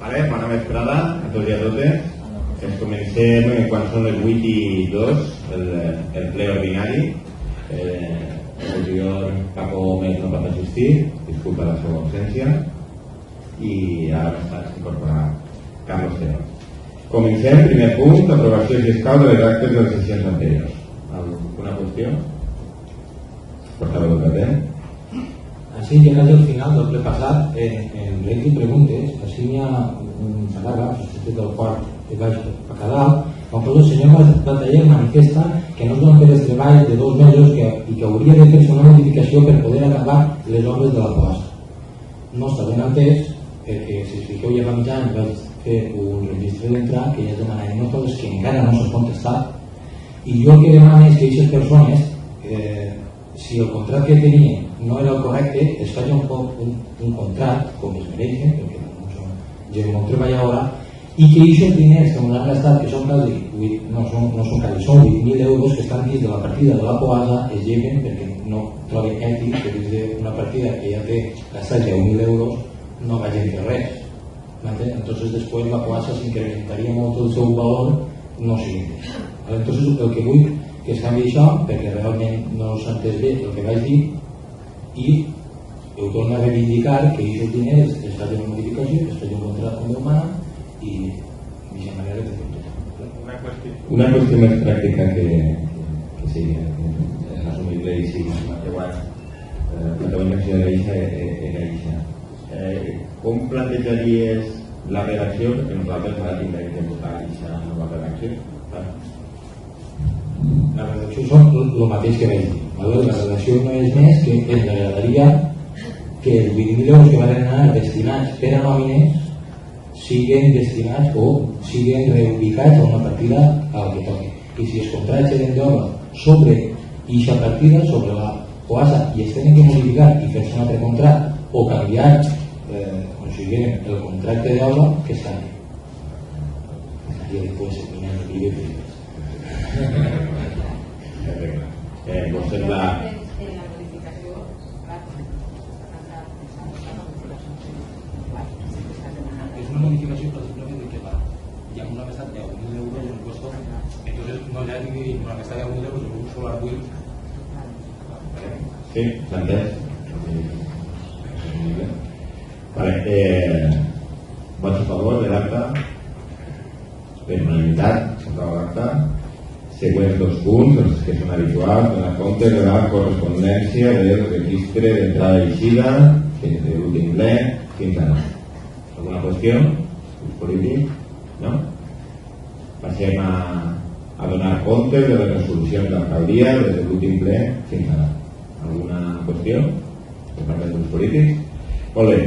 Vale, bona vesprada a tots i a totes. Ens comencem quan són les 8:02, el ple ordinari. El regidor Paco Gómez no pot assistir, disculpa la seva ausència, i ara està incorporat Carlos Teo. Comencem, primer punt, aprovació fiscal de les actes de les sessions anteriors. Alguna qüestió? Portaveu del PP. Así, llegat al final del ple passat, en 20 preguntes, així n'hi ha un paràgraf, del quart que vaig a cada alt, on el senyor Bataller manifesta que no es donen per els treballs de 2 mesos i que hauria de fer-se una modificació per poder acabar les obres de la poassa. No està ben entès, perquè si us fiqueu ja fa mig any vaig fer un registre d'entrar que ja es demanaven notes que encara no s'han contestat, i jo el que demano és que aquestes persones, si el contracte que tenien no era el correcte, es faci un contracte com es mereixen, perquè no són gent molt treballadora, i que aquests diners que ens han gastat, que són quasi, no són quasi, són 8.000 euros que estan dins de la partida de la poassa, es lleguen perquè no troben ètic que des d'una partida que ja té gastat 10.000 euros no vagin a fer res. Entonces después la poassa s'incrementaria molt el seu valor, no siguin. Entonces el que vull que es canvi això, perquè realment no s'ha entès bé el que vaig dir, i ho torno a reivindicar que aquests diners es facin una modificació, es facin un contracte com Déu mana, i d'aquesta manera que fem una qüestió més pràctica que sigui assumible i sigui la teva inversió de l'eixa era eixa. Com plantejaries la redacció? Perquè nosaltres ara tindrem que votar eixa nova redacció. La redacció són el mateix que vaig dir. La redacció no és més que ens agradaria que els 20.000 euros que van anar destinats per a nòmines siguin destinats o siguin reubicats a una partida al que toqui. I si els contractes eren d'obra sobre aquesta partida, sobre la poassa, i es tenen que modificar i fer-se un altre contracte o canviar el contracte d'obra, que es canvi. Estaria després en el primer primer. Vostè és la... Es una modificación por simplemente que va. Ya una vez de 1.000 euros en impuesto, entonces no le hay ni una vez de 1.000 euros en un solar build. Sí, s'entès. Vale, vots a favor de l'acte, per unanimitat, s'aprova l'acte. Següents 2 punts, els que són habituals, donar compte de la correspondència del registre d'entrada i eixida, que és de l'últim ple fins ara. Alguna qüestió? Grup polític? No? Passem a donar compte de les resolucions d'alcaldia des de l'últim ple fins ara. Alguna qüestió? Per part dels grups polítics? Molt bé.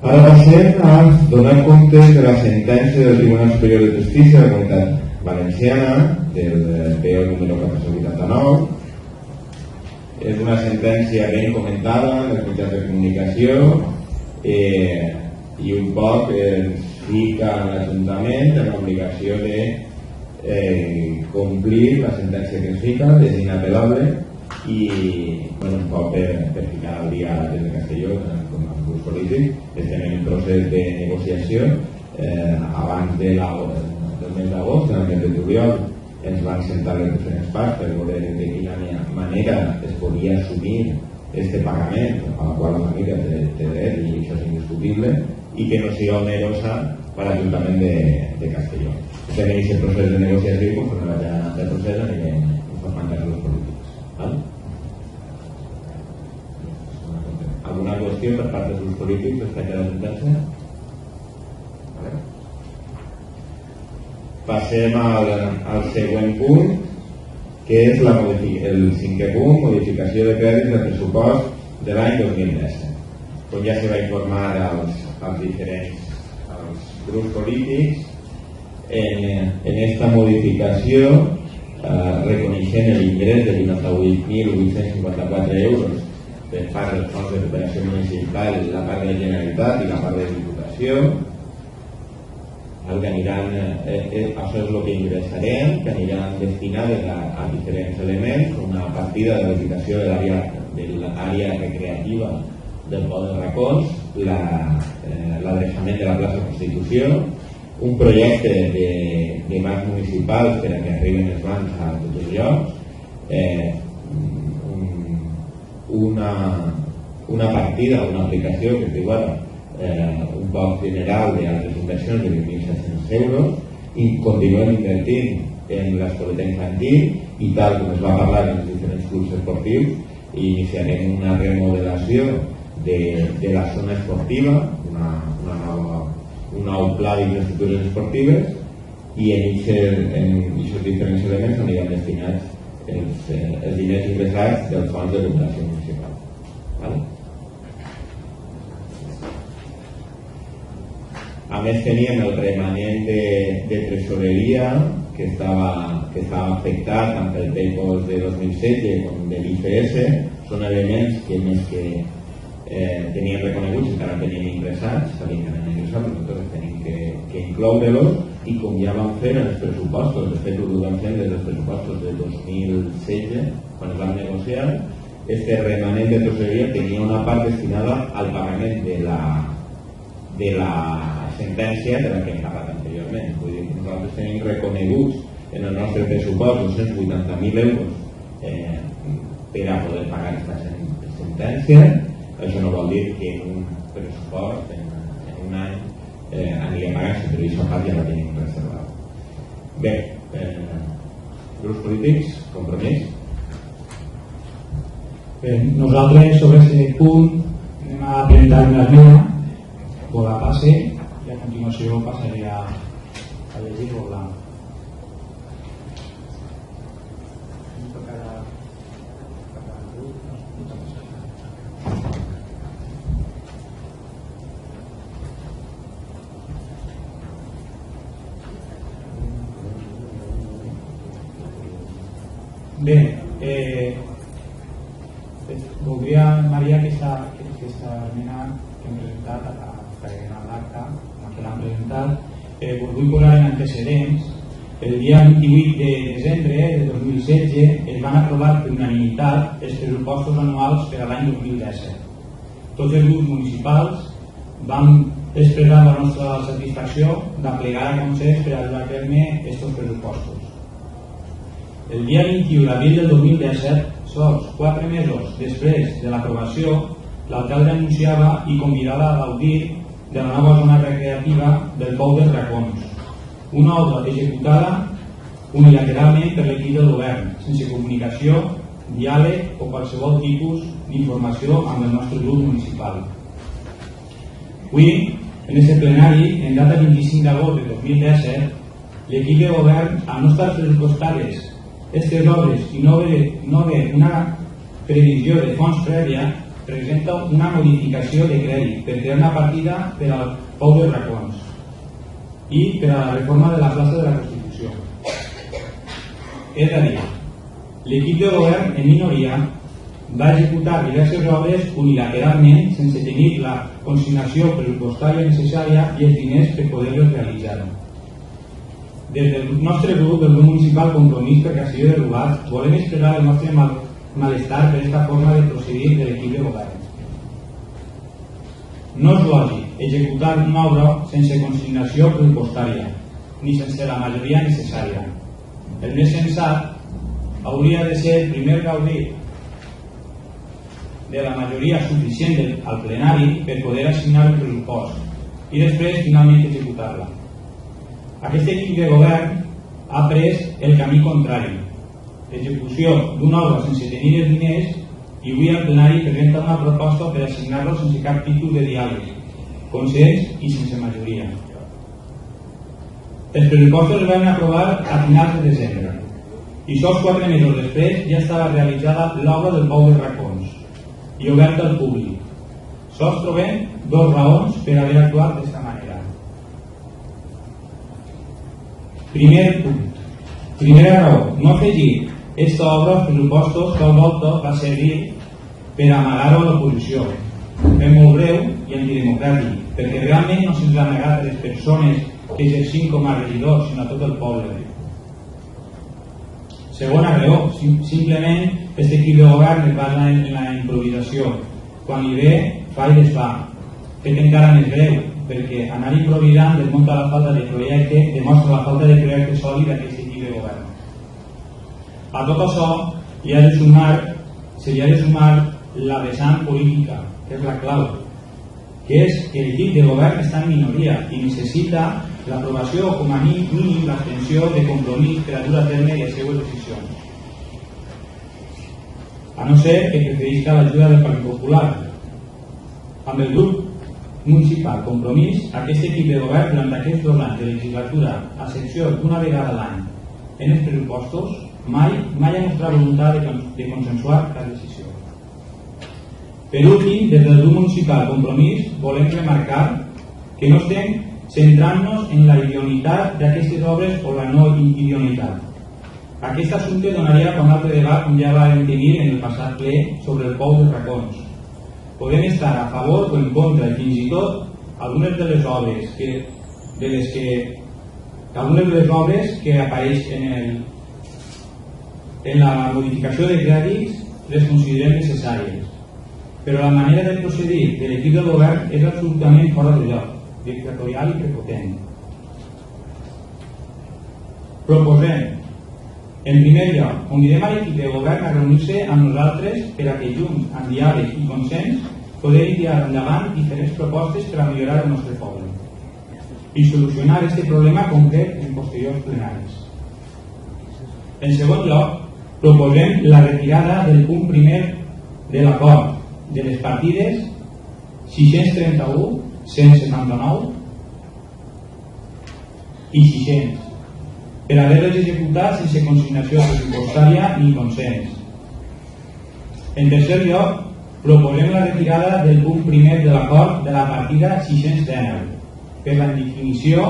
Ara passem a donar compte de la sentència del Tribunal Superior de Justícia de la Comunitat Valenciana, del PO número 489. És una sentència ben comentada en els mitjans de comunicació i un poc ens fica a l'Ajuntament en l'obligació de complir la sentència que ens fica, és inapel·lable, i un poc per ficar al dia des de Castelló com a grups polítics. Estem en un procés de negociació abans del mes d'agost, en el mes de juliol ens van sentar les diferents parts per veure de quina manera es podia assumir este pagament a la qual la família té dret, i això és indiscutible, i que no sigui onerosa per a l'Ajuntament de Castelló. Estem en aquest procés de negociació i conforme vaig anar el procés anirem informant els grups polítics. Alguna qüestió per part dels grups polítics respecte a la sentència? Passem al següent punt, que és el 5è punt, modificació de crèdits del pressupost de l'any 2017. Com ja se va informar als diferents grups polítics, en esta modificació reconeixent l'ingrés de 98.854 euros per part del fons de cooperació municipal, la part de la Generalitat i la part de la Diputació. Això és el que ingressarem, que aniran destinades a diferents elements, una partida de dedicació de l'àrea recreativa del Pont de Racons, l'adreçament de la plaça Constitució, un projecte de bancs municipals per a que arriben els bancs a tots els llocs, una partida, una aplicació que es diu ara un poc general d'altres inversions de 20.700 euros, i continuem invertint en l'escoleta infantil, i tal com es va parlar en els diferents clubs esportius, iniciarem una remodelació de la zona esportiva, un nou pla d'infraestructures esportives, i en aquests diferents elements aniran destinats els diners ingressats del fons de cooperació municipal. ¿Vale? A més teníem el remanent de tresoreria que estava afectat tant pel PECOS de 2007 com de l'IFS. Són elements que més que teníem reconeguts, encara teníem ingressats, sabien que anaven ingressats, però nosaltres tenim que incloure-los, i com ja vam fer en els pressupostos, de fet ho vam fer des dels pressupostos de 2016, quan es van negociar, este remanent de tresoreria tenia una part destinada al pagament de la sentència de la que hem parlat anteriorment. Vull dir que nosaltres tenim reconeguts en el nostre pressupost 280.000 euros per a poder pagar aquesta sentència. Això no vol dir que en un pressupost, en un any, aniria a pagar-se, però aquesta part ja la tenim reservada. Bé, grups polítics, compromís? Bé, nosaltres sobre aquest punt anem a presentar una esmena, la passe, i a continuació passaré a llegir-la. Bé, voldria, Maria, aquesta esmena que hem presentat a l'acte, que l'han presentat, vull posar en antecedents. El dia 28 de desembre de 2016 es van aprovar per unanimitat els pressupostos anuals per a l'any 2017. Tots els grups municipals vam expressar la nostra satisfacció d'aplegar a consens per a dur a terme aquests pressupostos. El dia 21 d'abril del 2017, sols 4 mesos després de l'aprovació, l'alcalde anunciava i convidava a gaudir de la nova zona recreativa del Pou dels Racons, una obra executada unilateralment per l'equip del govern, sense comunicació, diàleg o qualsevol tipus d'informació amb el nostre grup municipal. Avui, en aquest plenari, en data 25 d'agost de 2017, l'equip de govern, al no estar pressupostades aquestes obres i no haver una previsió de fons prèvia, presenta una modificació de crèdit per crear una partida per al Pou dels Racons i per a la reforma de la plaça de la Constitució. És a dir, l'equip de govern en minoria va executar diverses obres unilateralment sense tenir la consignació pressupostària necessària i els diners per poder-los realitzar. Des del nostre grup, del grup municipal Compromís per Castelló de Rugat, volem expressar el nostre malestar per aquesta forma de procedir de l'equip de govern. No és lògic executar una obra sense consignació pressupostària, ni sense la majoria necessària. El més sensat hauria de ser primer gaudir de la majoria suficient al plenari per poder assignar el pressupost i després finalment executar-la. Aquest equip de govern ha pres el camí contrari, l'execució d'una obra sense tenir els diners, i avui el plenari presenta una proposta per assignar-los sense cap tipus de diàleg, consens i sense majoria. Els pressupostos es van aprovar a finals de desembre i sols 4 mesos després ja estava realitzada l'obra del Pou dels Racons i oberta al públic. Sols trobem 2 raons per haver actuat d'aquesta manera. Primer punt. Primera raó, no afegir aquesta obra als pressupostos que al volta va servir per amagar-ho a l'oposició. És molt breu i antidemocràtic, perquè realment no se'ns ha negat a les persones que exercim com a regidors, sinó a tot el poble. Segona raó, simplement aquest equip de govern es basa en la improvisació. Quan li ve, fa i desfà. fet encara més greu, perquè anar improvisant desmunta la falta de projecte, demostra la falta de projecte sòlid d'aquest equip de govern. A tot això se li ha de sumar la vessant política, que és la clau, que és que l'equip de govern està en minoria i necessita l'aprovació o com a mínim l'extensió de compromís per a dur a terme les seues decisions. A no ser que preferisca l'ajuda del Partit Popular. Amb el grup municipal Compromís, aquest equip de govern durant aquests 2 anys de legislatura, a excepció d'una vegada a l'any en els pressupostos, mai ha mostrat voluntat de consensuar la decisió. Per últim, des del grup municipal Compromís volem remarcar que no estem centrant-nos en la idoneïtat d'aquestes obres o la no idoneïtat. Aquest assumpte donaria per un altre debat, com ja vam tenir en el passat ple, sobre el pou dels racons. Podem estar a favor o en contra, i fins i tot algunes de les obres que apareixen en la modificació de crèdits les considerem necessàries, però la manera de procedir de l'equip del govern és absolutament fora de lloc, dictatorial i prepotent. Proposem, en primer lloc, convidem a l'equip de govern a reunir-se amb nosaltres per a que junts, amb diàleg i consens, podem tirar endavant diferents propostes per a millorar el nostre poble i solucionar aquest problema concret en posteriors plenaris. En segon lloc, proposem la retirada del punt primer de l'acord de les partides 631, 179 i 600 per haver-les executat sense consignació pressupostària ni consens. En tercer lloc, proposem la retirada del punt primer de l'acord de la partida 619 per la definició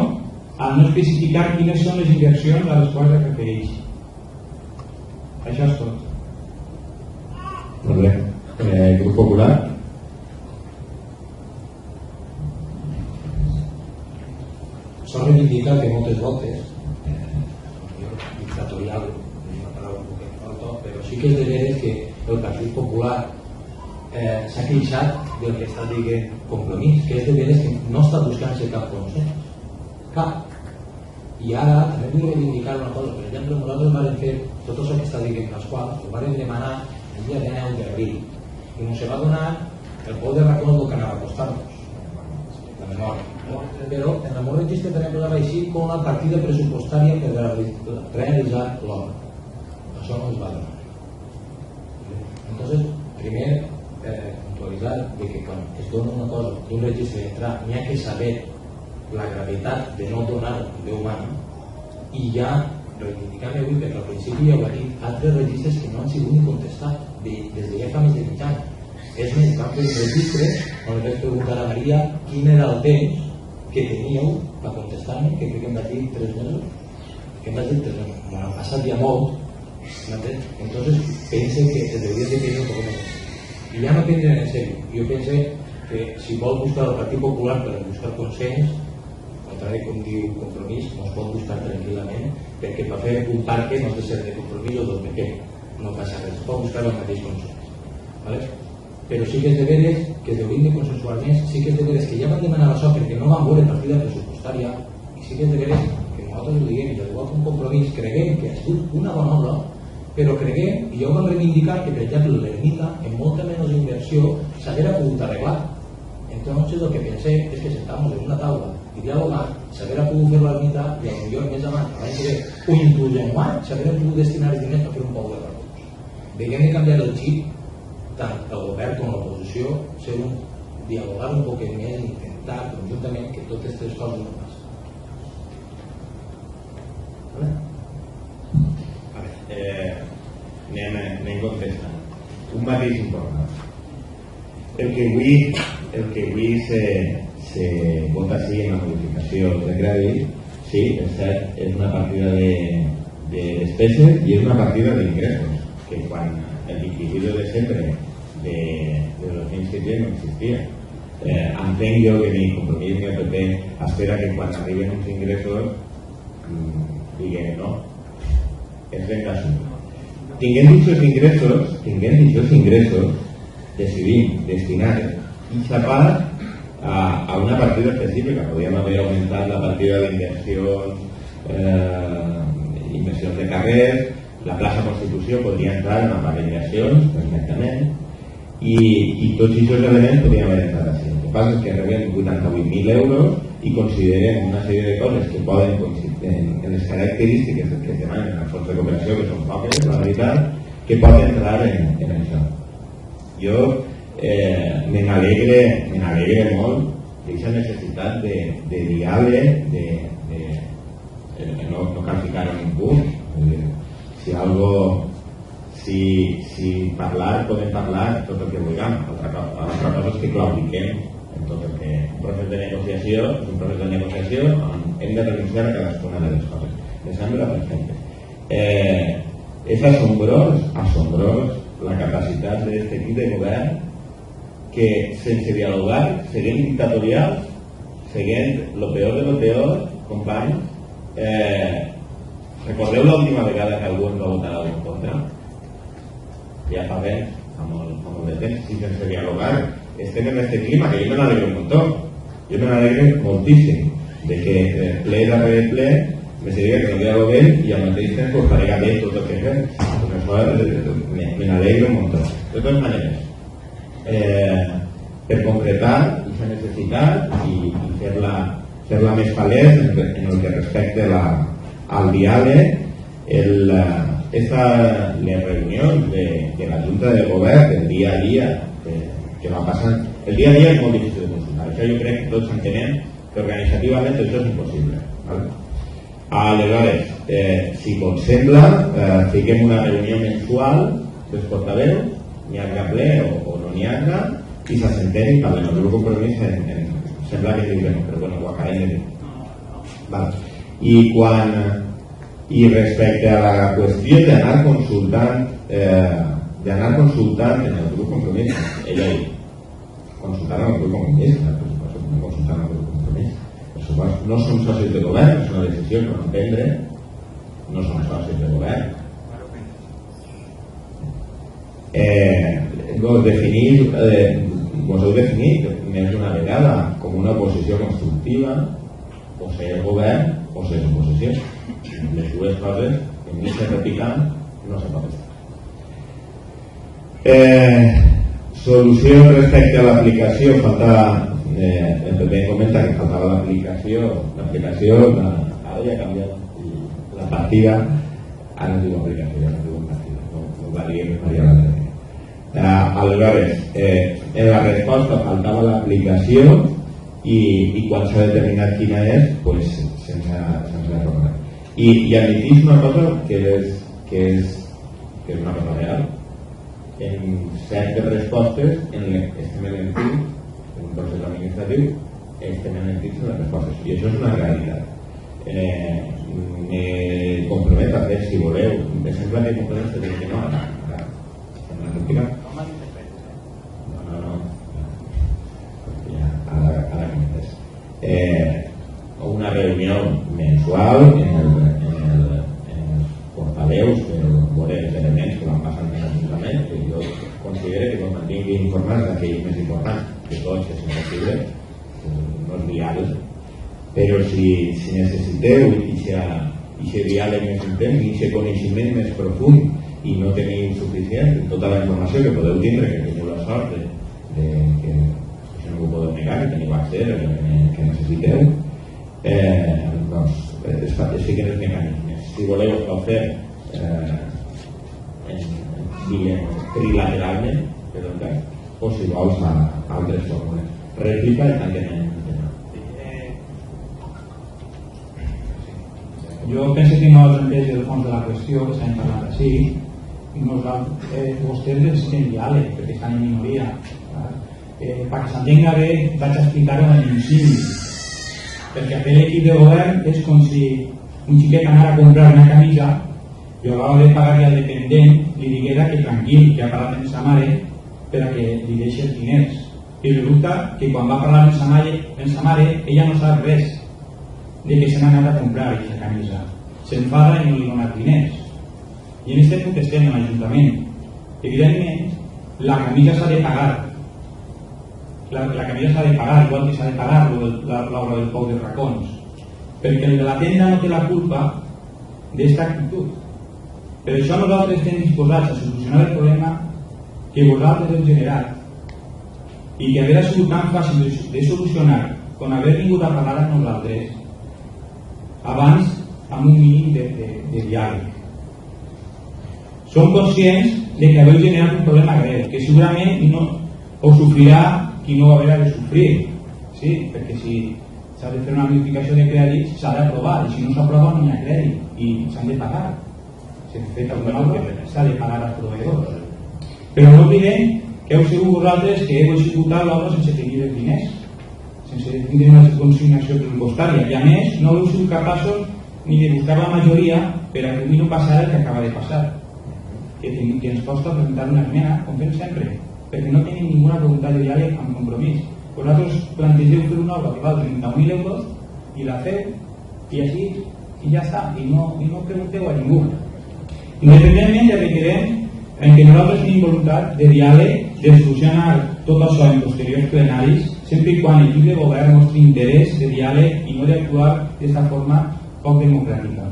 al no especificar quines són les inversions a les quals es refereix. Això és tot. Molt bé. Grup Popular. S'ha reivindicat que moltes voltes dictatorial, una paraula un poc forta, però sí que és de veres que el Partit Popular s'ha queixat del que està dient Compromís, que és de veres que no està buscant-se cap consens, cap. I ara també vull reivindicar una cosa. Per exemple, nosaltres vam fer tot això que està dient Pasqual, ho vam demanar el dia 9 d'abril i ens va donar el pou de racons del que anava a costar-nos, la memòria. Però en el meu registre també posava així com la partida pressupostària per realitzar l'obra. Això no es va donar. Entonces, primer, puntualitzar que quan es dona una cosa d'un registre d'entrar, n'hi ha que saber la gravetat de no donar Déu humana, i ja reivindicant avui, perquè al principi ja ho ha dit, altres registres que no han sigut ni contestats des de ja fa més de mig any. És més, vam fer un registre on li vaig preguntar a Maria quin era el temps que teníeu per contestar-me, que crec que em va dir 3 mesos, que em va dir 3 mesos, m'ho ha passat ja molt, entonces pense que es debería de tenir un poco més. I ja no prendrem en sèrio. Jo pense que si vol buscar el Partit Popular per buscar consens, contrari com diu Compromís, no es pot buscar tranquil·lament, perquè per fer un parque no has de ser de Compromís o del PP, no passa res, es pot buscar el mateix consens. ¿Vale? Però sí que és de veres que hauríem de consensuar més, sí que és de veres que ja vam demanar això perquè no vam veure partida pressupostària, i sí que és de veres que nosaltres ho diguem, i igual que un Compromís, creguem que ha sigut una bona obra, però creguem, i ja ho vam reivindicar, que per exemple l'ermita, en molta menys inversió, s'haguera pogut arreglar. Entonces el que pensé es que sentamos en una taula i dialogar, s'haguera pogut fer l'ermita i potser més avant, l'any que ve, o inclús en un any, s'haguera pogut destinar els diners a fer un pou de racons. Veiem de canviar el xip, tant el govern com l'oposició, ser un dialogar un poc més i intentar conjuntament que totes tres coses no passen. Anem contestant. Un mateix important. El que avui se vota sí en la modificació de crèdit, sí, és cert, és una partida de despeses i és una partida d'ingressos, que quan el 28 de desembre de 2007 no existia. Entenc jo que ni Compromís ni el PP espera que quan arriben uns ingressos diguem no, és ben casual. Tinguent dichos ingressos, decidim destinar aquesta part a una partida específica. Podríem haver augmentat la partida d'inversions de carrers, la plaça Constitució podria entrar en una part d'inversions perfectament, i tots aquests elements podrien haver entrat així. El que passa és que rebem 88.000 euros i considerem una sèrie de coses que poden coincidir en les característiques que es demanen en els fons de cooperació, que són poques, la veritat, que poden entrar en això. Jo me n'alegre molt d'aquesta necessitat de diàleg, no cal ficar en un punt. Si parlar, podem parlar tot el que vulguem. Altra cosa és que claudiquem en tot el que... Un procés de negociació és un procés de negociació on hem de renunciar a cadascuna de les coses. Me sembla perfecte. És assombrós la capacitat d'aquest equip de govern que sense dialogar, seguint dictatorials, seguint lo peor de lo peor, companys, recordeu l'última vegada que algú ens va votar en contra? Ja fa bé, fa molt de temps, i sense dialogar estem en aquest clima, que jo me n'alegro un muntó. Jo me n'alegro moltíssim de que ple darrere ple me seria que no dialoguem i al mateix temps pues faré bé tot el que fem. Pues això me n'alegro un muntó. De totes maneres, per concretar aquesta necessitat i fer-la més palès en el que respecta al diàleg, les reunions de la Junta de Govern del dia a dia que va passant. El dia a dia és molt difícil de consultar. Això jo crec que tots entenem que organitzativament això és impossible. Aleshores, si com sembla, fiquem una reunió mensual dels portaveus, n'hi ha ple o no n'hi ha, i s'assentem i parlem. El meu compromís sembla que diu que no, però bueno, ho acabem de dir. I respecte a la qüestió d'anar consultant en el grup compromís, ella ha dit consultar en el grup compromís, no consultar en el grup compromís. No som socis de govern, és una decisió que vam prendre, no som socis de govern. Vos heu definit més d'una vegada com una oposició constructiva, o ser el govern o ser l'oposició. Les dues coses que ni se repicant no se pot estar. Solució respecte a l'aplicació, el PP comenta que faltava l'aplicació, ara ja ha canviat la partida, ara no diu aplicació, ja no diu partida, no va dir Maria Laterra. Aleshores, en la resposta faltava l'aplicació i quan s'ha determinat quina és, pues sense error. I admitís una cosa que és una cosa real. En certes respostes estem enentits, en un procés administratiu, estem enentits en les respostes. I això és una realitat. Me compromet a fer, si voleu, em sembla que compromet a dir que no, ara. Una reunió mensual en els portaveus per veure els elements que van passant en l'Ajuntament, que jo considero que quan mantingui informats d'aquells més importants, que tots és impossible, no és viable, però si necessiteu aquest diàleg més intens i aquest coneixement més profund i no teniu suficient tota la informació que podeu tindre, que teniu la sort que això no ho podeu negar, que teniu accés a que necessiteu, doncs es fiquen els mecanismes. Si voleu es pot fer trilateralment, o si vols a altres fórmules. Rèplica i tancament. Jo penso que no has entès el fons de la qüestió que s'ha parlat així, vostès necessiten diàleg perquè estan en minoria. Perquè s'entenga bé vaig explicar-ho en un símil, perquè fer l'equip de govern és com si un xiquet anara a comprar una camisa i a l'hora de pagar-li al dependent li diguera que tranquil, que ha parlat amb sa mare per a que li deixi els diners, i resulta que quan va parlar amb sa mare ella no sap res de que se n'ha anat a comprar aquesta camisa, s'enfada i no li dona diners. I en aquest punt estem en l'Ajuntament. Evidentment la camisa s'ha de pagar la camisa s'ha de pagar, igual que s'ha de pagar l'obra del Pou de Racons, perquè el de la tenda no té la culpa d'esta actitud. Per això nosaltres estem disposats a solucionar el problema que vosaltres heu generat i que haver sigut tan fàcil de solucionar com haver vingut a parlar amb nosaltres abans amb un mínim de diàleg. Som conscients de que haveu generat un problema greu, que segurament no ho sofrirà qui no va haver de sofrir, sí? Perquè si s'ha de fer una modificació de crèdit s'ha d'aprovar, i si no s'aprova no hi ha crèdit i s'han de pagar. Si s'ha fet alguna cosa s'ha de pagar als proveïdors. Però no oblidem que heu sigut vosaltres que heu executat l'obra sense tenir els diners, sense tenir una consignació pressupostària, i a més no heu sigut capaços ni de buscar la majoria per a que no passar el que acaba de passar, que ens costa presentar una esmena, com fem sempre, perquè no tenim ninguna voluntat de diàleg amb compromís. Vosaltres plantegeu fer una obra que val 30.000 euros i la feu i així i ja està, i no pregunteu a ningú. Independentment de requerem en que nosaltres tenim voluntat de diàleg, de solucionar tot això en posteriors plenaris, sempre i quan l'equip de govern mostri interès de diàleg i no d'actuar d'esta forma poc democràtica.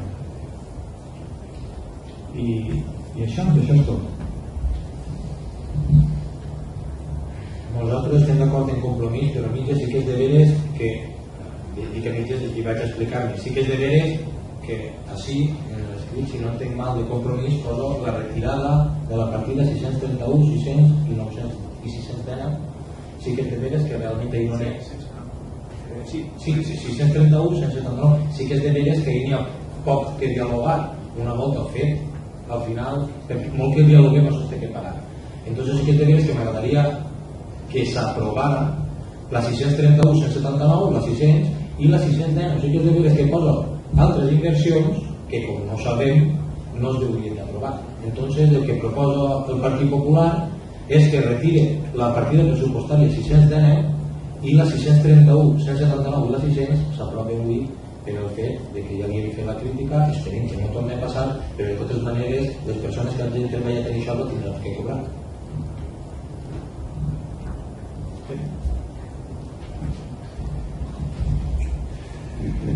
I això és tot. Nosaltres estem d'acord en compromís, però a mitges sí que és de veres que, dic a mitges i vaig a explicar-me, sí que és de veres que així, en l'escrit, si no entenc mal de compromís, poso la retirada de la partida 631, 600 i 900 i 610, sí que és de veres que realment hi no és. Sí, 631, 179, sí que és de veres que hi ha poc que dialogar, una volta fet, al final, molt que dialoguem això té que pagar. Entonces sí que és de veres que m'agradaria que s'aprovara la 631, 179, la 600 i la 610. O sigui que és de veres que posa altres inversions que, com no sabem, no es deurien d'aprovar. Entonces el que proposa el Partit Popular és que retire la partida pressupostària 610 i la 631, 179 i la 600 s'aprova avui per el fet de que ja li havia fet la crítica, esperem que no torni a passar, però de totes maneres les persones que han de treballar en això no tindran que cobrar.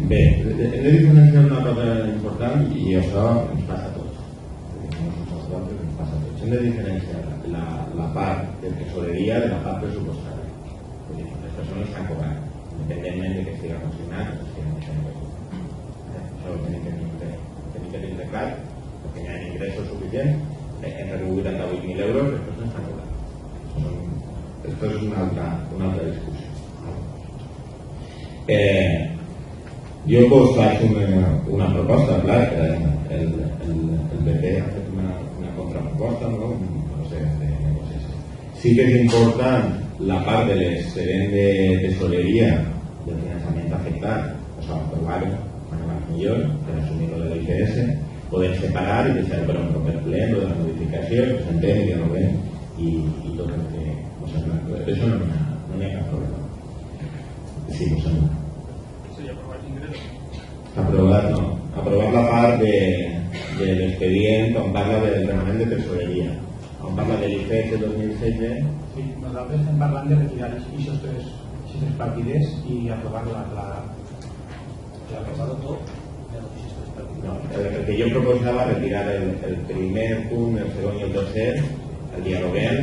Bé, hem de diferenciar una cosa important i això ens passa a tots. Ens passa a tots. Hem de diferenciar la part de tesoreria de la part pressupostària. Les persones estan cobrant, independentment de que estigui consignat o estigui consignat. Això ho tenim que tenir clar, perquè hi ha ingressos suficients, entre 88.000 euros les persones estan cobrant. Això és una altra discussió. Jo us faig una proposta, clar, el PP ha fet una contraproposta, no sé, de negociació. Sí que és important la part de l'excedent de tesoreria del finançament afectat, o sigui, aprovar-ho, manera millor, per assumir-ho de l'IPS, podem separar i deixar per un proper ple de la modificació, presentem i dialoguem i tot el que us sembla. Això no hi ha cap problema. Sí, us sembla. Aprovar la part de l'expedient on parla del remanent de tesoreria, on parla de l'IPS 2016. Sí, nosaltres estem parlant de retirar aquestes tres partides i aprovar la tot. No, el que jo proposava retirar el primer punt, el segon i el tercer, el dialoguem,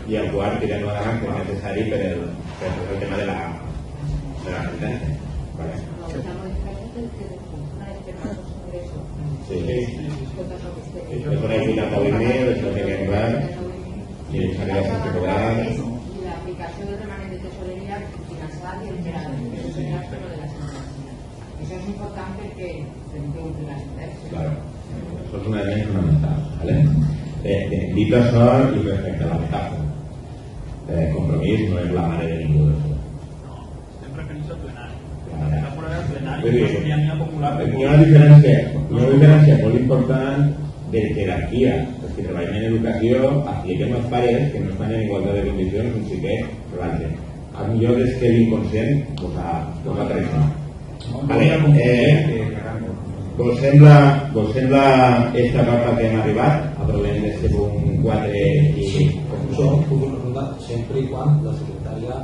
i el quart tirem endavant que és necessari per el tema de la sentència. Vale. Sí. Es una equidad de eso que hay que cobrar y el salario se cobrar. Y la aplicación del remanente de tesorería financiada y el eso sería lo de la sentencia. Eso es importante que cumplir la sentencia. Claro, eso es un elemento fundamental, ¿vale? Dit això i respecte a la metàfora, compromís no és la mare de ningú d'això. Hi ha una diferència molt important de jerarquia. Si treballem en educació, expliquem als pares que no estan en igualtat de condicions un xiquet que l'altre. El millor és que l'inconscient posa pressió. Vos sembla esta carta que hem arribat? aprovem este punt 4 i... Sí, això ho puc preguntar sempre i quan la secretària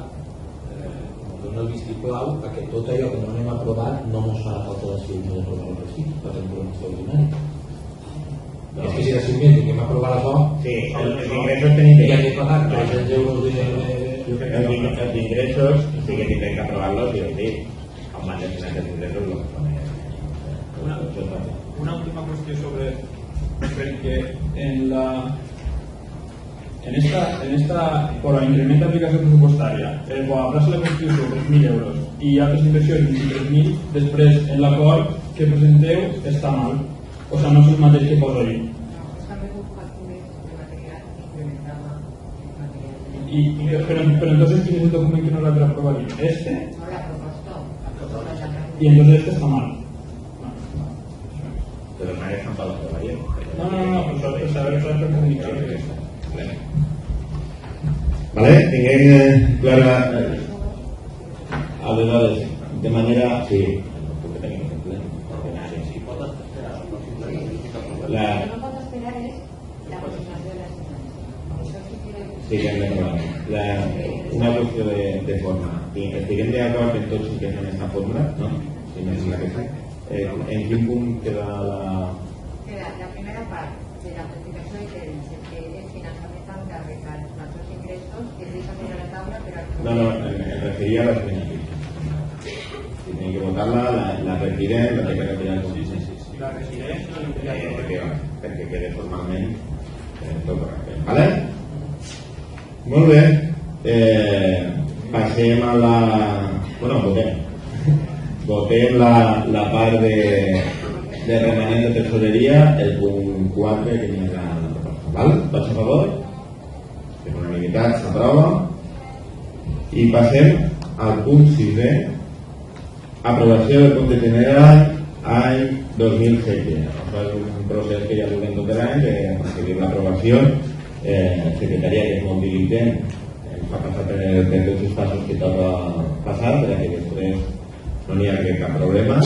dona el vistiplau a que tot allò que no anem aprovat no ens farà falta la ciutat d'aprovar el recit, per exemple, un extraordinari. No. És que si d'assumint que hem aprovat això, sí, els ingressos tenim que hem de pagar 300 euros els ingressos sí que tindrem que aprovar-los i dir amb mantenir aquests ingressos una última qüestió sobre perquè en esta por l'increment d'aplicació pressupostària quan aplaça la Constitució 3.000 euros i altres inversions 23.000, després en l'acord que presenteu està mal. O sea, no es el material que poso ahí. No, es que me calcules de material incrementado material. Pero entonces, ¿quién es el documento que no lo habrá aprobado? ¿Este? No la propuesto. Y entonces este está mal. Pero no es tampoco aprobaría. No, pues saber comunicar. Vale, tinguem clara aleshores, de manera... Sí, Lo que no puedo esperar es la continuación de las finanzas. Eso sí quiero... Sí, que hem de trobar. Una qüestió de forma. Estiguem d'acord en tots que en aquesta fórmula, no? Si no és la que fa. En quin punt queda la... Queda la primera part de la planificació de crèdits, que és finançament encàrrec als nostres ingressos, que es deixa sobre la taula, però... No, em referia a les beneficis. Si tenim que votar-la, la retirem, la que retirar el sí. La residència perquè quede formalment tot correcte. Vale? Molt bé. Passem a la... Bueno, votem la part de remanent de tesoreria, el punt 4 que n'hi ha la proposta. Val? Tots a favor? Per unanimitat s'aprova. I passem al punt 6è. Aprovació del compte general any 2016. Això és un procés que ja durem tot l'any, que a seguir l'aprovació, la secretaria, que és molt diligent, ens fa passar per tots els passos que toca passar, perquè després no n'hi ha cap problema,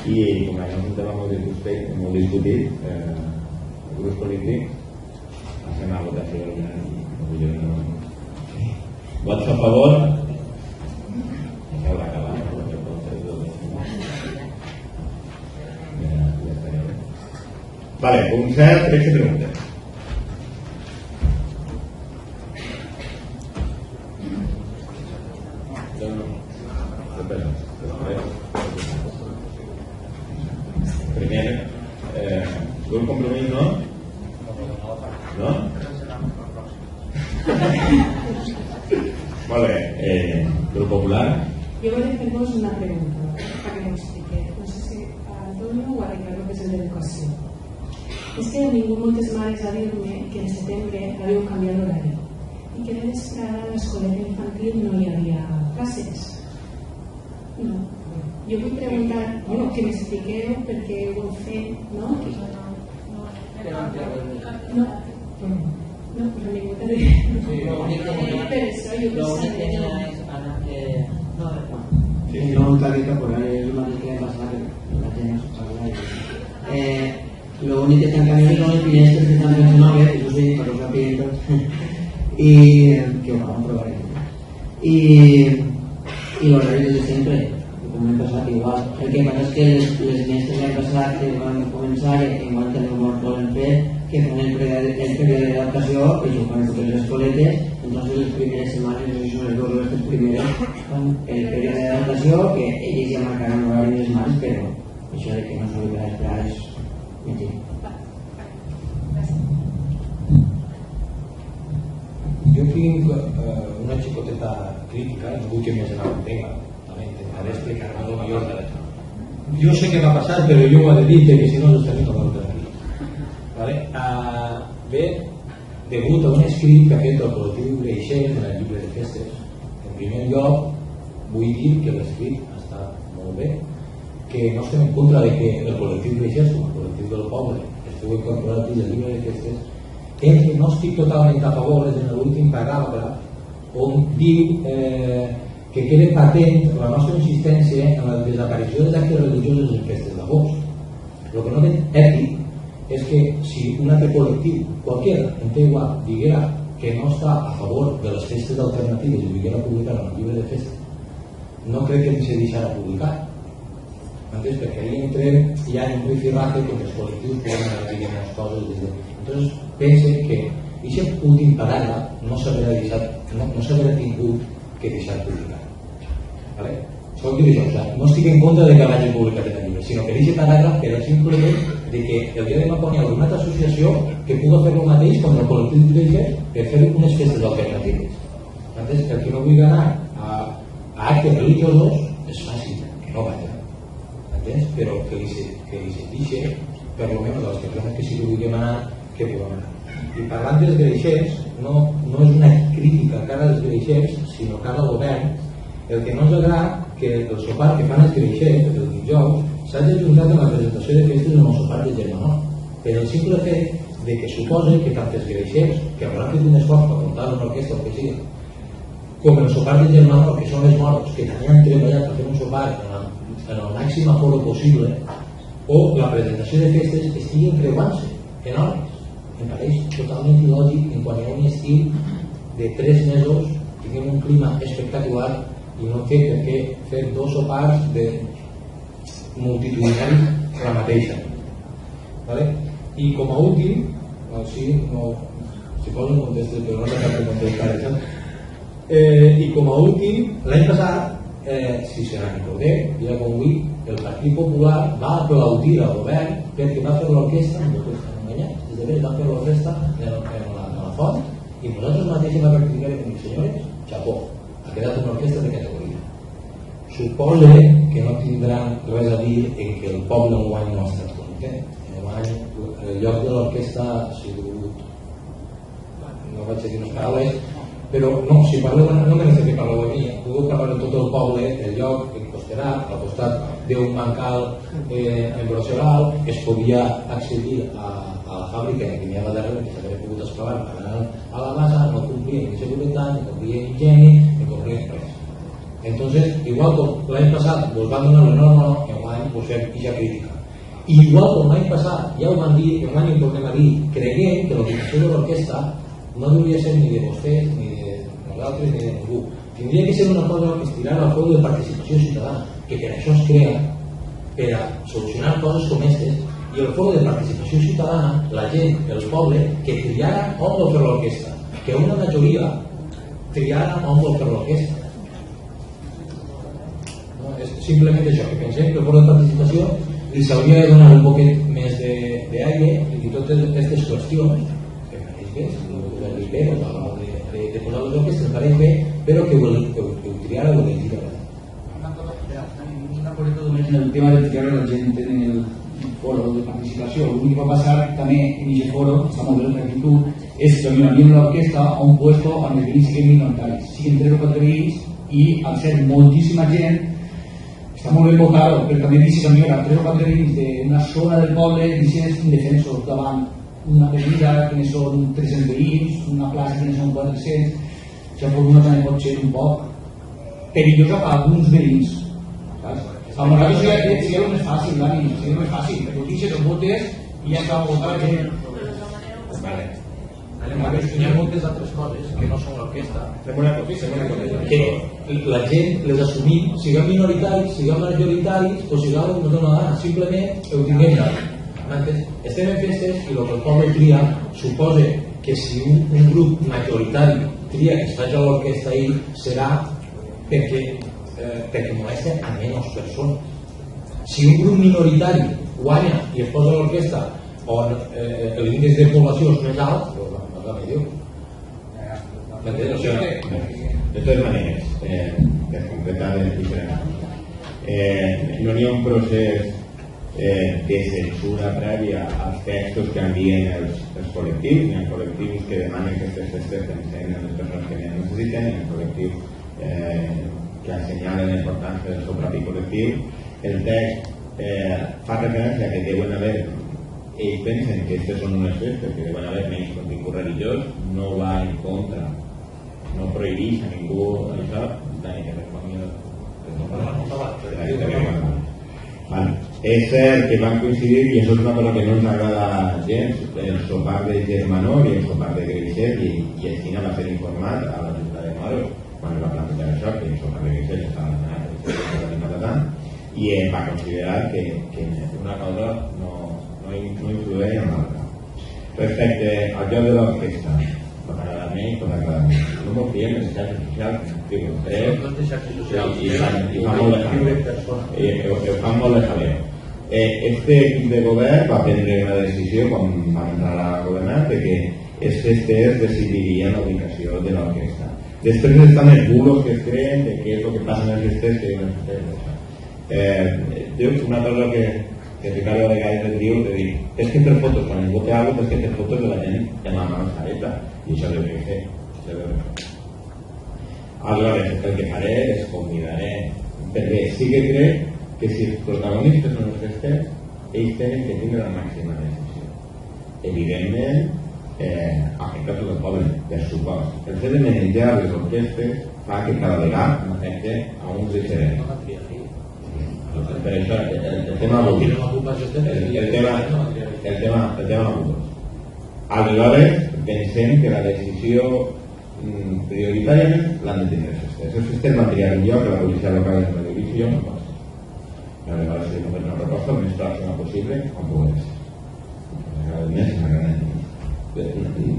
i com això és un tema molt discutit, els grups polítics, passem a votació i vots a favor. Haurà acabat. Vale, punt 7, 13 preguntes. Primer, un compromís, no? No? Molt bé, Grup Popular. Yo voy a hacernos una pregunta para que me explique. No sé si Antonio o a Ricardo, que es el de educación. Es que ningú moltes mares a dir-me que en setembre havíeu canviat l'horari i que de vesprada a l'escoleta infantil no hi havia classes. No. Jo vull preguntar, bueno, que m'expliqueu per què ho heu fet, no? No, pues ningú t'ha dit. Per això jo vull saber... No, un tarjeta por ahí es una que pasar la tenemos para ahí. Lo único que están cambiando son los finestres que están funcionando, eso sí, para los clientes. Y que vamos a probar aquí. Y los horarios de siempre, como he pasado igual. El que pasa es que les finestres que han pasado que van a comenzar igual tenemos por el fe que con el periodo de adaptación, que son con totes les escoletes, entonces les primeres setmanes, no sé si són els dos o els primeros, con el periodo de adaptació, que ells ja marcaran l'horari dels mans, però això de que no s'hauria d'esperar és mentida. Jo tinc una xicoteta crítica, no vull que més en entenga, també intentaré explicar-me millor. Jo sé què va passar, però jo ho he de dir, que si no, estaré tot el aquí. Vale? Bé, degut a un escrit que ha fet el col·lectiu Greixent en el llibre de festes. En primer lloc, vull dir que l'escrit està molt bé, que no estem en contra de que el col·lectiu Greixent, com el col·lectiu del poble, esteu incorporat dins el llibre de festes, és que no estic totalment a favor en l'últim paràgraf on diu que quede patent la nostra insistència en la desaparició dels actes religiosos en festes d'agost. El que no és ètic és que si un altre col·lectiu, qualsevol, en té igual, diguera que no està a favor de les festes alternatives i diguera publicar en el llibre de festes, no crec que se deixarà publicar. Entens? Perquè ahí entrem ja en un rifirrafe que els col·lectius poden dir unes coses. Entonces, pense que aquest últim paràgraf no s'haurà tingut que deixar publicar. ¿Vale? Sol dir això, o sea, no estic en contra de que l'hagi publicat en el llibre, sinó que aquest paràgraf era simplement de que el dia de demà quan hi ha una altra associació que pugui fer el mateix contra el col·lectiu de dirigents per fer unes festes alternatives. Entonces, el que no vull anar a actes religiosos és fàcil, que no vaya. ¿Entens? Però que li se dixe, per lo menos a les persones que sí que vulguem anar, que puguem anar. I parlant dels greixers, no és una crítica cara als greixers, sinó cara al govern. El que no ens agrada que el sopar que fan els greixers, el dijous, s'hagi ajuntat amb la presentació de festes en el sopar de Germanó. Per el simple fet de que suposa que tant els greixers, que hauran fet un esforç per muntar una orquestra o que sigui, com el sopar de Germanó, que són els moros, que també han treballat per fer un sopar en el màxim aforo possible, o la presentació de festes estiguin creuant-se en hores. Em pareix totalment il·lògic en quan hi ha un estiu de 3 mesos, tinguem un clima espectacular i no té per què fer 2 sopars de multitudinaris la mateixa. ¿Vale? I com a últim, si poso un contexte, però no s'ha de contestar això. I com a últim, l'any passat, si se n'ha recordé, ja com avui, el Partit Popular va aplaudir al govern perquè va fer l'orquestra, no estan enganyats, és de veres, va fer l'orquestra en la font i nosaltres mateixos vam rectificar com senyores, xapó, ha quedat una orquestra de categoria. Suposa que no tindran res a dir en que el poble enguany no ha estat content. Enguany el lloc de l'orquestra ha sigut, no vaig dir unes paraules, però no, si parleu, no me necessito que parleu a mi, puc parlar de tot el poble, el lloc en Costerà, al costat d'un bancal en Brosseral, es podia accedir a la fàbrica que hi havia darrere, que s'havia pogut escalar per anar a la massa, no complien ni seguretat, ni complien higiene, ni complien res. Entonces, igual com l'any passat vos van donar l'enhorabona, enguany vos fem ixa crítica. Igual com l'any passat, ja ho van dir, enguany ho tornem a dir, creguem que l'ubicació de l'orquestra no hauria de ser ni de vostès, ni de nosaltres, ni de ningú. Tindria que ser una cosa que es tirara al foro de participació ciutadana, que per això es crea, per a solucionar coses com aquestes, i el foro de participació ciutadana, la gent, el poble, que triara on vol fer l'orquestra, que una majoria triara on vol fer l'orquestra. No, és simplement això, que pensem que el foro de participació li s'hauria de donar un poquet més d'aire i totes aquestes qüestions que pareix bé, de posar les orquestres em pareix bé, però que ho triara o elegir. Una cosa només en el tema de triar la gent en el foro de participació. L'únic que va passar també en aquest foro, està molt bé l'actitud, és que nominaven l'orquestra a un puesto on els veïns siguin minoritaris. Siguin 3 o 4 veïns i al ser moltíssima gent està molt ben votat, però també dices a mi, 3 o 4 veïns d'una zona del poble dices indefensos davant una avenida que són 300 veïns, una plaça que són 400, ja per una també pot ser un poc perillosa per alguns veïns. A nosaltres seria el més fàcil, Dani, seria el més fàcil, perquè dices els votes i ja està votat la gent. Hi ha moltes altres coses que no són l'orquestra, que la gent les assumim, siguem minoritaris, siguem majoritaris o siguem no dona gana, simplement ho tinguem d'ara. Estem en festes i el que el poble tria suposa que si un grup majoritari tria que es faci a l'orquestra ahir serà perquè molesta a menys persones. Si un grup minoritari guanya i es posa a l'orquestra on l'índex de població és més alt, doncs no és la millor. De totes maneres, per completar el diferent, no hi ha un procés de censura prèvia als textos que envien els col·lectius. Hi ha col·lectius que demanen que aquestes festes pensen en les persones que més necessiten, hi ha col·lectius que assenyalen la importància del seu propi col·lectiu. El text fa referència a que deuen haver, ells pensen que aquestes són unes festes, que deuen haver menys contingut religiós, no va en contra, no prohibís a ningú això, Dani, que responia. Vale. és cert que van coincidir, i això és una cosa que no ens agrada gens, el sopar de Germanor i el sopar de Greixet, i el Xina va ser informat a la Junta de Moros quan es va plantejar això, que el sopar de Greixet estava demanat, i va considerar que una cosa no influeix en l'altra. Respecte al lloc de l'orquestra, pot agradar-me i pot agradar-me. No m'ho fiem en les xarxes socials, diu, i fa molt de jaleo. Fa molt de jaleo. Este equip de govern va prendre una decisió quan va entrar a governar de que els festers decidirien la ubicació de l'orquestra. Després estan els bulos que es creen de què és el que passa en els festers que diuen els festers. Diu una cosa que Ricardo de Gaire diu, de dir, és que fer fotos quan es vote algo, és que fer fotos de la gent en la mascareta, i això deu fer. Aleshores, el que faré és convidaré, perquè sí que crec que si els protagonistes són els festers, ells tenen que tindre la màxima decisió. Evidentment, afecta tot el poble, per supost. El fet de manejar les orquestes fa que cada vegada afecte a uns diferents. Per això, el tema aleshores pensem que la decisió prioritàriament l'han de tenir els festers. Els festers van triar un lloc que la policia local és una divisió, no pot ser. Aleshores, si no fem una proposta el més pròxima possible, com puguem ser. Cada mes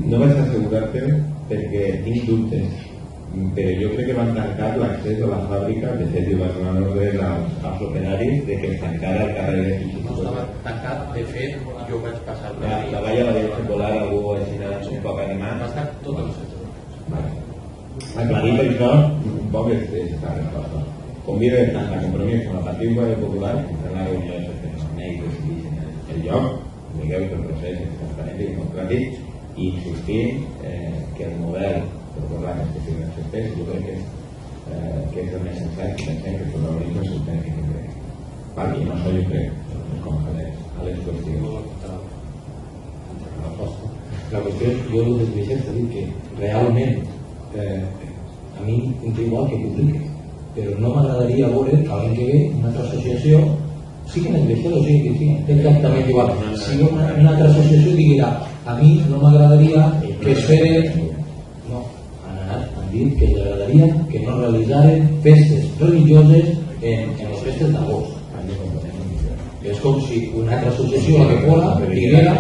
no vaig assegurar-te perquè tinc dubtes, però jo crec que van tancar l'accés a la fàbrica. De fet, va donar ordres als operaris de que es tancara el carrer de Fixi. No estava tancat, de fet, jo vaig passar la valla la vaig volar algú així un poc animat. Va estar tot el sector. Aclarir per això un poc aquesta resposta. Convido tant la Compromís com la Partit Popular en la reunió de secretari que decideixen el lloc, digueu que el procés és transparent i democràtic, i insistir que el model per parlar que es tenen els festers, jo crec que és el més sensat, que pensem que el protagonisme se'l tenen que tindre. I no això jo crec, com a les qüestions. La qüestió, jo el que és dir que realment a mi em té igual que publiqui, però no m'agradaria veure que alguien que ve una altra associació sigui en el vestidor o sigui que sigui exactament igual. Si una altra associació diguera a mi no m'agradaria que es feren, no, han dit que els agradaria que no realitzaren festes religioses en les festes d'agost. És com si una altra associació a la que fora diguera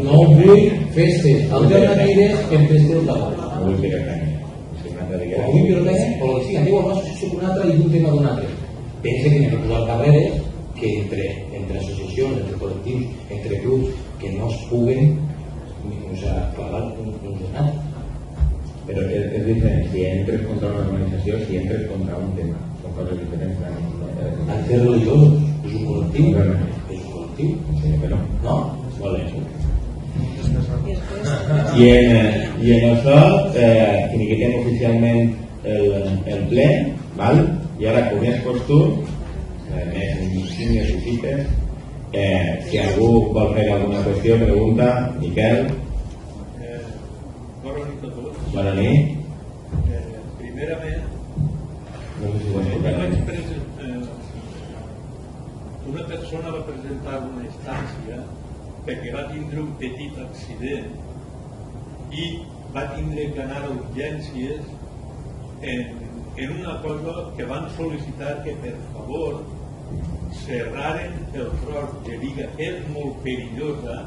no vull festes alternatives en festes d'agost. No vull pirotècnia. O vull pirotècnia, o el que sigui, diu una associació d'un altre i d'un tema d'un altre. Pensa que n'hi ha que posar carreres que entre associacions, entre col·lectius, entre clubs, que no es puguen clavar un d'un altre. Però és diferent, si entres contra una organització, si entres contra un tema, són coses diferents. Han fet religiosos, és un col·lectiu, és un col·lectiu. Sí, però no? Molt bé. I en això finiquitem oficialment el ple, val? I ara, com és costum, més signes i cites, si algú vol fer alguna qüestió, pregunta, Miquel. Bona nit. Primerament, No sé si ho escoltaré. una persona va presentar una instància perquè va tindre un petit accident i va tindre que anar a urgències en una cosa que van sol·licitar que per favor cerraren el tros de viga, que és molt perillosa.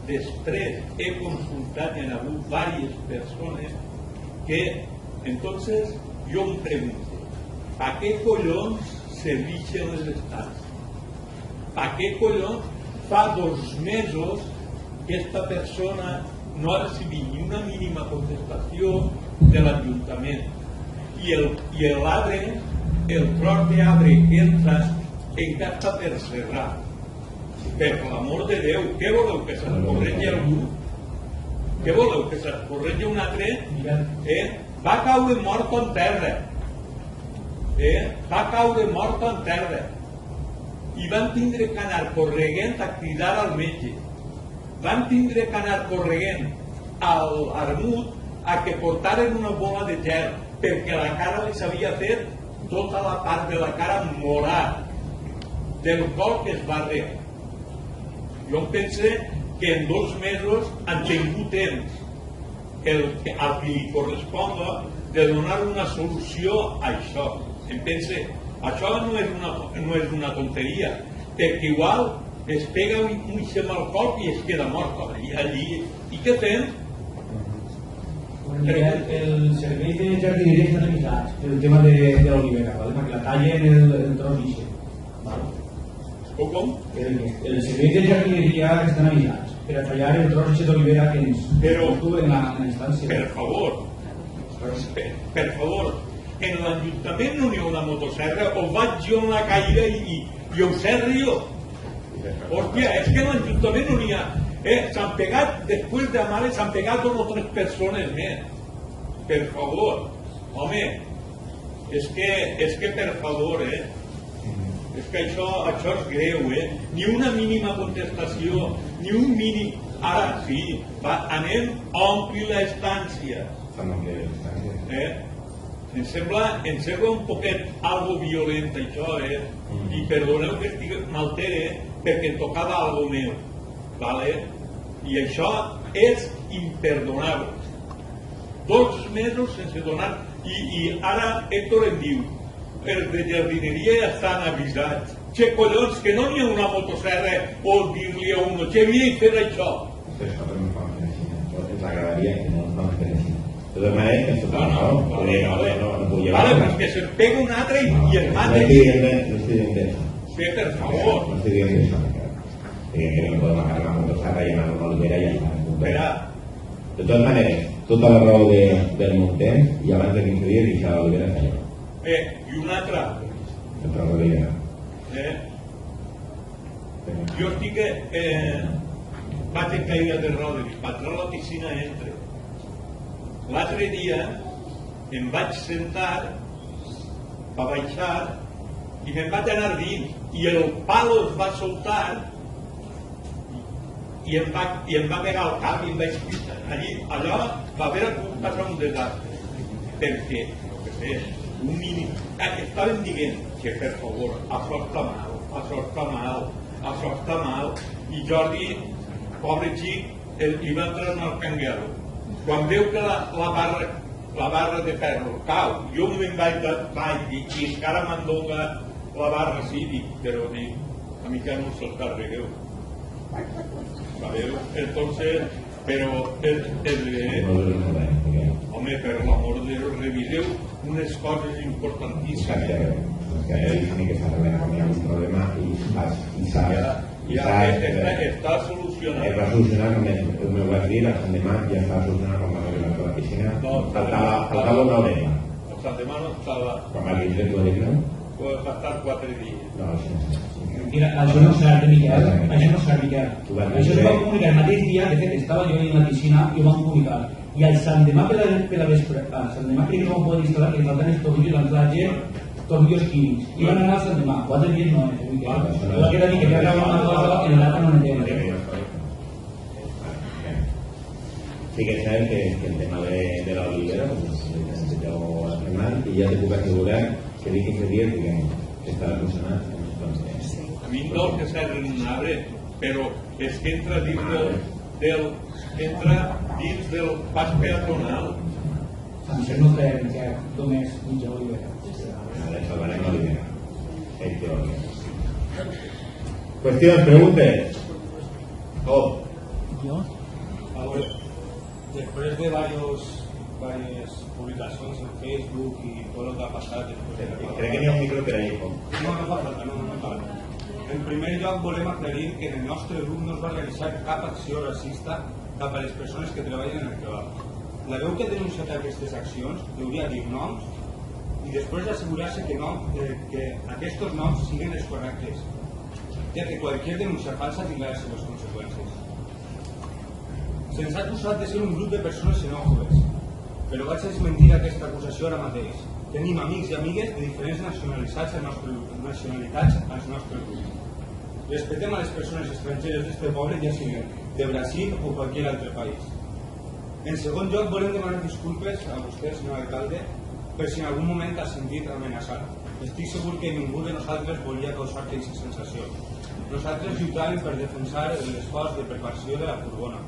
Després he consultat, hi ha hagut diverses persones que entonces jo em pregunto, ¿a què collons serveixen les estàncies? ¿A què collons fa 2 mesos que esta persona no ha recibit ni una mínima contestació de l'Ajuntament? I l'arbre, el tros d'arbre que entra encara està per serrar. Per l'amor de Déu, què voleu, que s'escorregui algú? Què voleu, que s'escorregui un altre? Va caure mort en terra. Va caure mort en terra. I van tindre que anar correguent a cridar al metge. Van tindre que anar correguent al Armut a que portaren una bola de gel, perquè la cara li s'havia fet tota la part de la cara morat. del gol que es va rebre. Jo em pense que en 2 mesos han tingut temps al que li corresponga de donar una solució a això. Em pense, això no és una tonteria, perquè igual es pega un xem al cop i es queda mort allí. I què fem? El servei de jardineria està avisat el tema de l'olivera, perquè la tallen el tros ixe. Com? El servei de jardineria estan avisats per a tallar el tros ixe d'olivera que ens tuve en la instància. Per favor, en l'Ajuntament no hi ha una motosserra, o vaig jo en la caire i ho serri jo. Hòstia, és que en l'Ajuntament no n'hi ha. S'han pegat, després de mare, s'han pegat 2 o 3 persones més. Per favor, home, és que per favor, és que això és greu, ni una mínima contestació, ni un mínim... Ara sí, anem a omplir l'estància. Em sembla un poquet algo violent això, i perdoneu que estic m'altere perquè em tocava algo meu, i això és imperdonable. 2 mesos sense donar, i ara Héctor em diu, els de jardineria ja estan avisats. Che collons, que no n'hi ha una motosserra o dir-li a uno, che havia fet això. Això no fa ens agradaria que no ens fan així. De totes maneres, que no podia... Vale, pues que se'n pega un altre i el mata. No estic dient d'això. Sí, per favor. No estic dient d'això. Que no podem agarrar la motosserra i anar a l'olivera i ja està. Espera. De totes maneres, tota la raó del Montent i abans de 15 dies deixar l'olivera allà. I una altra. Entre l'olivera. Jo estic... vaig en caïda de rodes, per entrar a la piscina entre. L'altre dia em vaig sentar, va baixar i me'n vaig anar dins i el palo es va soltar i em va pegar al cap i em vaig picar. Allò va haver passar un desastre perquè, no sé, un mínim... Estaven dient que per favor, això està mal i Jordi, pobre xic, li va entrar en el canguelo. Quan veu que la barra de ferro cau, jo me'n vaig i encara m'endolga la barra cívic, però a mi que no se'l carregueu. Entonces, pero home, per l'amor de Déu, reviseu unes coses importantíssimes. Tiene que saber que hay un problema y está solucionado. Va a solucionar, me voy a decir, la Sandemar ya está solucionado con la piscina. Faltaba una oreja. La Sandemar no estaba... Quan va vindre tu oreja? Pues va estar 4 dies. No, mira, això no serà de Miquel, això no serà Miquel. Això es va comunicar el mateix dia, de fet estava jo en la piscina i ho van comunicar. I al Sandemar per la vespre, al Sandemar que no van poder instal·lar, que falten els tornillos, l'entratge, tornillos químics. I van anar al Sandemar, 4 dies no és, Miquel. La que era dir que hi havia una cosa en l'altre no n'entén. Sí que sabes que el tema de la olivera, pues necesito afirmar y ya te puedo asegurar que di 15 días que estarà funcionant. A mi no que s'hagi un arbre, però és que entra dins del pas peatonal. Això no té només mitja olivera. Ara salvarem l'olivera. Qüestions, preguntes? ¿Yo? Después de varias publicaciones en Facebook y todo lo que ha pasado después de la Crec que n'hi ha un micro per ahí. No fa falta, no cal. En primer lloc volem aclarir que en el nostre grup no es va realitzar cap acció racista cap a les persones que treballen en el kebab. La veu que ha denunciat aquestes accions hauria de dir noms i després assegurar-se que aquests noms siguin els correctes, ja que qualsevol denúncia falsa tindrà les seves conseqüències. Se'ns ha acusat de ser un grup de persones xenòfobes, però vaig desmentir aquesta acusació ara mateix. Tenim amics i amigues de diferents nacionalitats als nostres grups. Respectem a les persones estrangeres d'este poble, ja siguin de Brasil o qualsevol altre país. En segon lloc, volem demanar disculpes a vostè, senyor alcalde, per si en algun moment ha sentit amenaçat. estic segur que ningú de nosaltres volia causar aquesta sensació. Nosaltres lluitàvem per defensar l'esforç de preparació de la furgona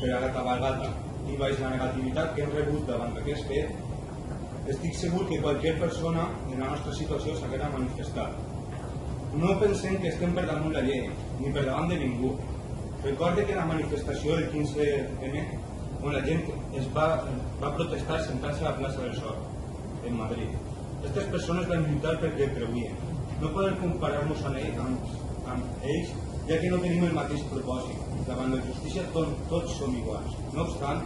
per a la cabalgata i baix la negativitat que hem rebut davant d'aquest fet, estic segur que qualsevol persona en la nostra situació s'haguera manifestat. No pensem que estem per damunt la llei, ni per davant de ningú. Recorde que la manifestació del 15M, on la gent va protestar sentant-se a la plaça del Sol, en Madrid. Aquestes persones van lluitar perquè creuien. No podem comparar-nos amb ells, ja que no tenim el mateix propòsit. Davant la justícia tots som iguals. No obstant,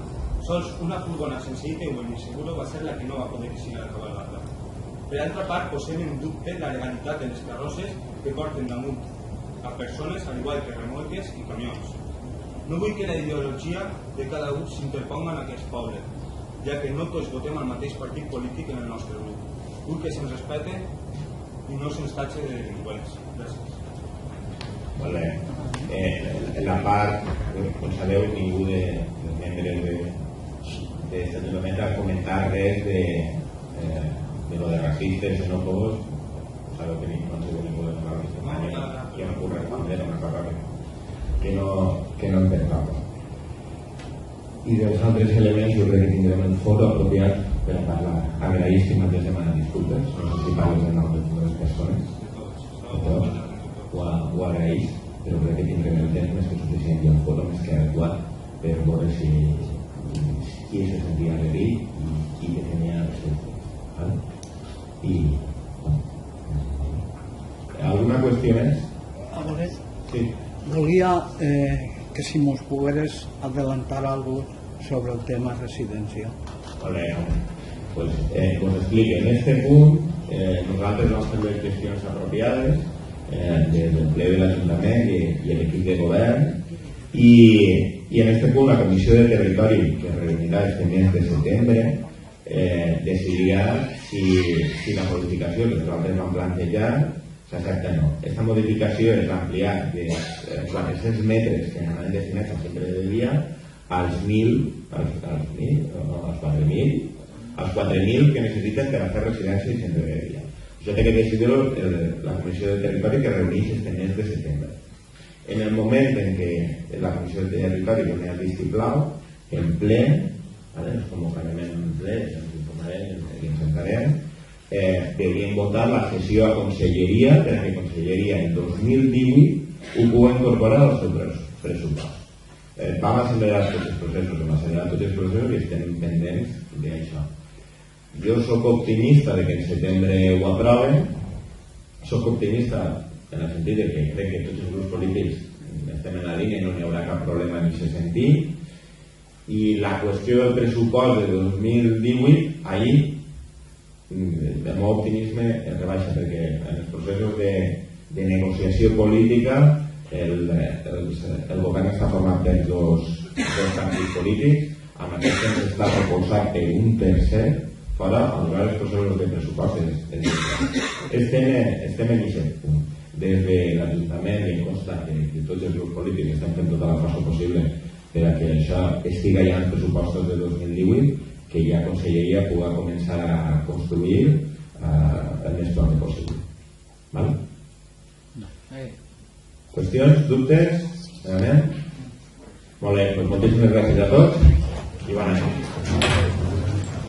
sols una furgona senzilla i insegura va ser la que no va poder eixir a la cabalgata. Per altra part, posem en dubte la legalitat de les carrosses que porten damunt a persones, al igual que remolques i camions. No vull que la ideologia de cada un s'interponga en aquest poble, ja que no tots votem al mateix partit polític en el nostre grup. Vull que se'ns respecte i no se'ns tatxe de delinqüents. Gràcies. Vale. La part, com sabeu, ningú dels membres d'esta Ajuntament va comentar res de lo de racistes, xenòfobos. Sabeu que no sé ningú de nosaltres que no correspondre una cosa que no en pensava. I dels altres elements jo crec que tindrem un foro apropiat per a parlar. Agraïs que mateix demanar disculpes, no sé si parles en nom de totes les persones, de tots, ho agraïs, però crec que tindrem el temps més que suficient i un foro més que adequat per veure si qui se sentia agredit i qui que tenia respecte. I alguna qüestió més? A veure, sí. Volia que si mos pogueres adelantar algo sobre el tema residencia. Vale, pues us explico. En este punt nosaltres vam fer les gestions apropiades des del ple de l'Ajuntament i l'equip de govern i en este punt la Comissió de Territori que reunirà este mes de setembre decidirà si la modificació que nosaltres vam plantejar s'accepta o no. Aquesta modificació és ampliar de 400 metres que anaven destinats al centre de dia als 4.000 que necessiten per a fer residència i centre de dia. Això té que decidir la Comissió de Territori que reuneix este mes de setembre. En el moment en què la Comissió de Territori doni el vistiplau, en ple, ens convocarem en ple, ens informarem i ens sentarem, deurien votar la cessió a Conselleria perquè Conselleria en 2018 ho pugui incorporar al seu pressupost. Vam accelerar tots els processos i estem pendents d'això. Jo soc optimista de que en setembre ho aproven, soc optimista en el sentit de que crec que tots els grups polítics estem en la línia i no hi haurà cap problema en aquest sentit, i la qüestió del pressupost de 2018 ahir el meu optimisme es rebaixa perquè en els processos de negociació política el govern està format per dos partits polítics, amb aquest temps està proposat per 1% fora a donar els processos de pressupost. Estem en aquest punt. Des de l'Ajuntament i em consta que tots els grups polítics estan fent tota la força possible per a que això estiga ja en els pressupostos de 2018, que ja Conselleria pugui començar a construir el més pronto possible. Vale? Qüestions? Dubtes? Molt bé, doncs moltíssimes gràcies a tots i bona nit.